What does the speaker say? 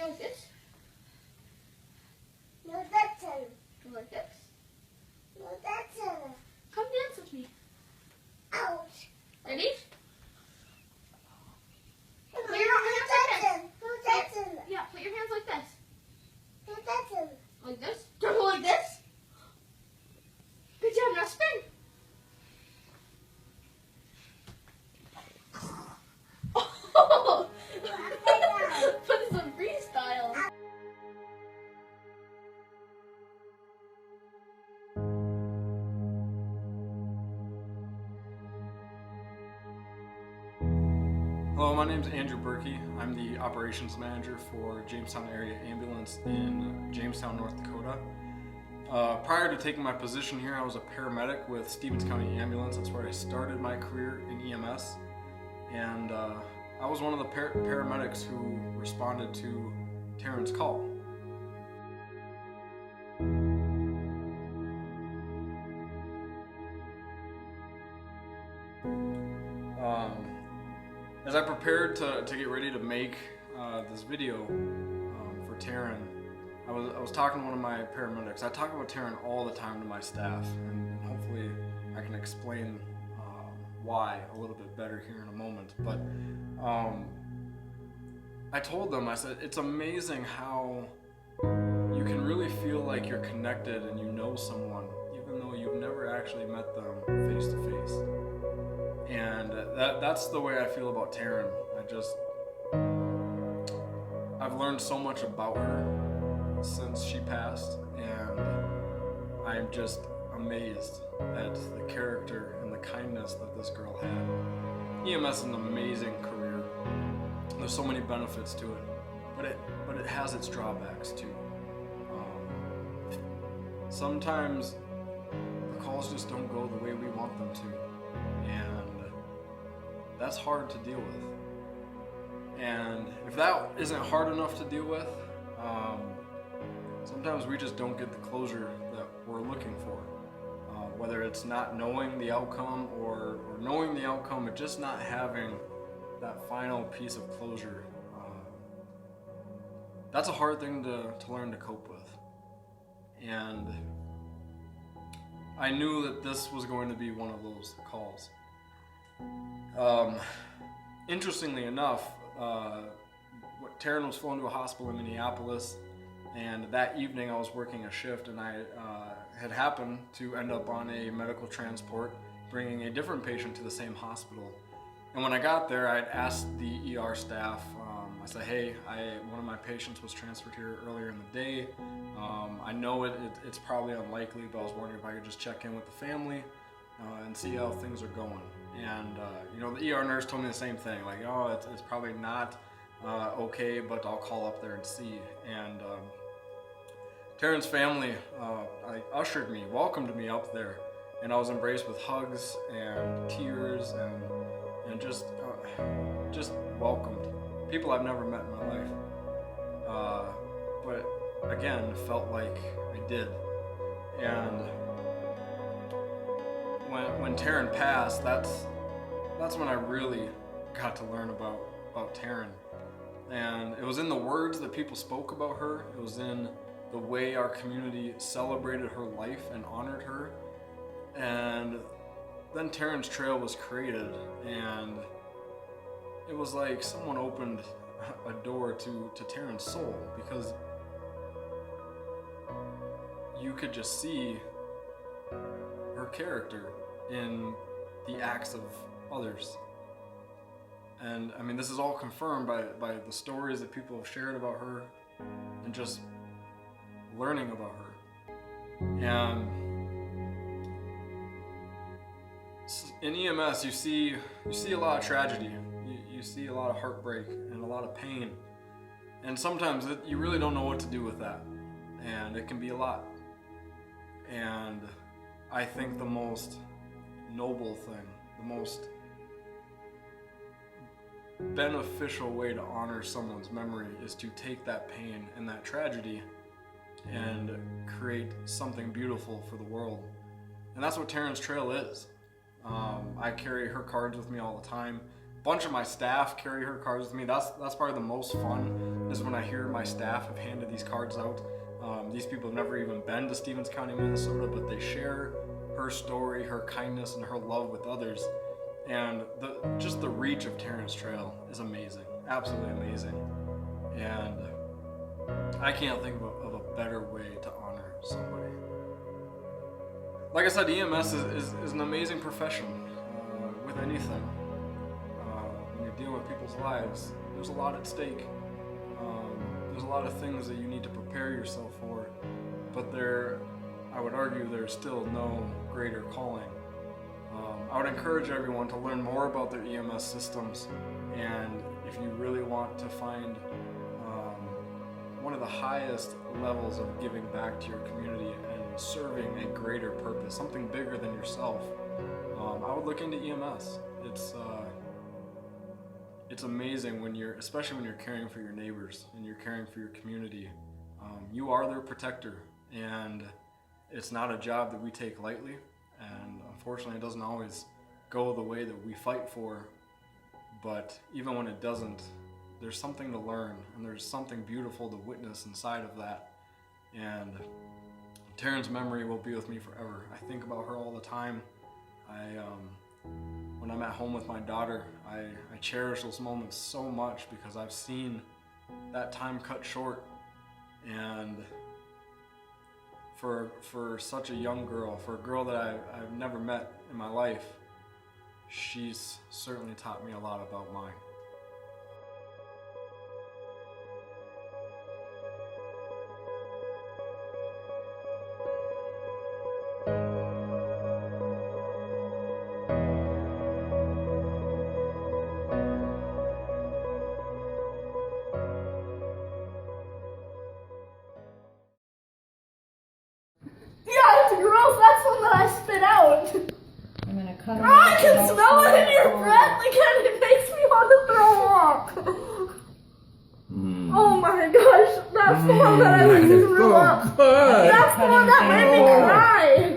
You like this? No, that's it. You like this? No, that's it. Come dance with me. Ouch. Ready? No, Put your hands like this. no, that's it. Yeah, put your hands like this. No, that's it. Like this? Don't go like this. Good job, now spin. Oh! Put this on freestyle. Hello, my name is Andrew Berkey. I'm the operations manager for Jamestown Area Ambulance in Jamestown, North Dakota. Prior to taking my position here, I was a paramedic with Stevens County Ambulance. That's where I started my career in EMS. And I was one of the paramedics who responded to Taryn's call. As I prepared to get ready to make this video for Taryn, I was talking to one of my paramedics. I talk about Taryn all the time to my staff, and hopefully I can explain why a little bit better here in a moment. But I told them, I said, it's amazing how you can really feel like you're connected and you know someone, even though you've never actually met them face to face. And that's the way I feel about Taryn. I've learned so much about her since she passed, and I'm just amazed at the character and the kindness that this girl had. EMS is an amazing career. There's so many benefits to it, but it has its drawbacks too. Sometimes the calls just don't go the way we want them to, and that's hard to deal with. And if that isn't hard enough to deal with, sometimes we just don't get the closure that we're looking for. Whether it's not knowing the outcome or knowing the outcome, but just not having that final piece of closure. That's a hard thing to learn to cope with. And I knew that this was going to be one of those calls. Interestingly enough, Taryn was flown to a hospital in Minneapolis, and that evening I was working a shift, and I had happened to end up on a medical transport bringing a different patient to the same hospital. And when I got there, I'd asked the ER staff, I said, hey, one of my patients was transferred here earlier in the day. I know it's probably unlikely, but I was wondering if I could just check in with the family and see how things are going. And the ER nurse told me the same thing, like, oh, it's probably not okay, but I'll call up there and see. And Taryn's family ushered me, welcomed me up there, and I was embraced with hugs and tears and just welcomed. People I've never met in my life, but again, felt like I did. And when Taryn passed, that's when I really got to learn about Taryn. And it was in the words that people spoke about her. It was in the way our community celebrated her life and honored her. And then Taryn's Trail was created, and it was like someone opened a door to Taryn's soul, because you could just see her character in the acts of others. And I mean, this is all confirmed by the stories that people have shared about her and just learning about her. And in EMS, you see a lot of tragedy. You see a lot of heartbreak and a lot of pain. And sometimes you really don't know what to do with that. And it can be a lot. And I think the most noble thing, the most beneficial way to honor someone's memory is to take that pain and that tragedy and create something beautiful for the world. And that's what Taryn's Trail is. I carry her cards with me all the time. bunch of my staff carry her cards with me. That's probably the most fun, is when I hear my staff have handed these cards out. These people have never even been to Stevens County, Minnesota, but they share her story, her kindness, and her love with others. And just the reach of Taryn's Trail is amazing, absolutely amazing. And I can't think of a better way to honor somebody. Like I said, EMS is an amazing profession with anything. When you're dealing with people's lives, there's a lot at stake. There's a lot of things that you need to prepare yourself for, but I would argue there's still no greater calling. I would encourage everyone to learn more about their EMS systems, and if you really want to find one of the highest levels of giving back to your community and serving a greater purpose, something bigger than yourself, I would look into EMS. It's amazing especially when you're caring for your neighbors and you're caring for your community. You are their protector, and it's not a job that we take lightly, and unfortunately it doesn't always go the way that we fight for, but even when it doesn't, there's something to learn, and there's something beautiful to witness inside of that. And Taryn's memory will be with me forever. I think about her all the time. When I'm at home with my daughter, I cherish those moments so much, because I've seen that time cut short. And for such a young girl, for a girl that I've never met in my life, she's certainly taught me a lot about mine. I'm gonna cut them I can smell it in your breath again. It makes me want to throw up. Oh my gosh, that's the one that I threw up. Good. That's the one that made me cry.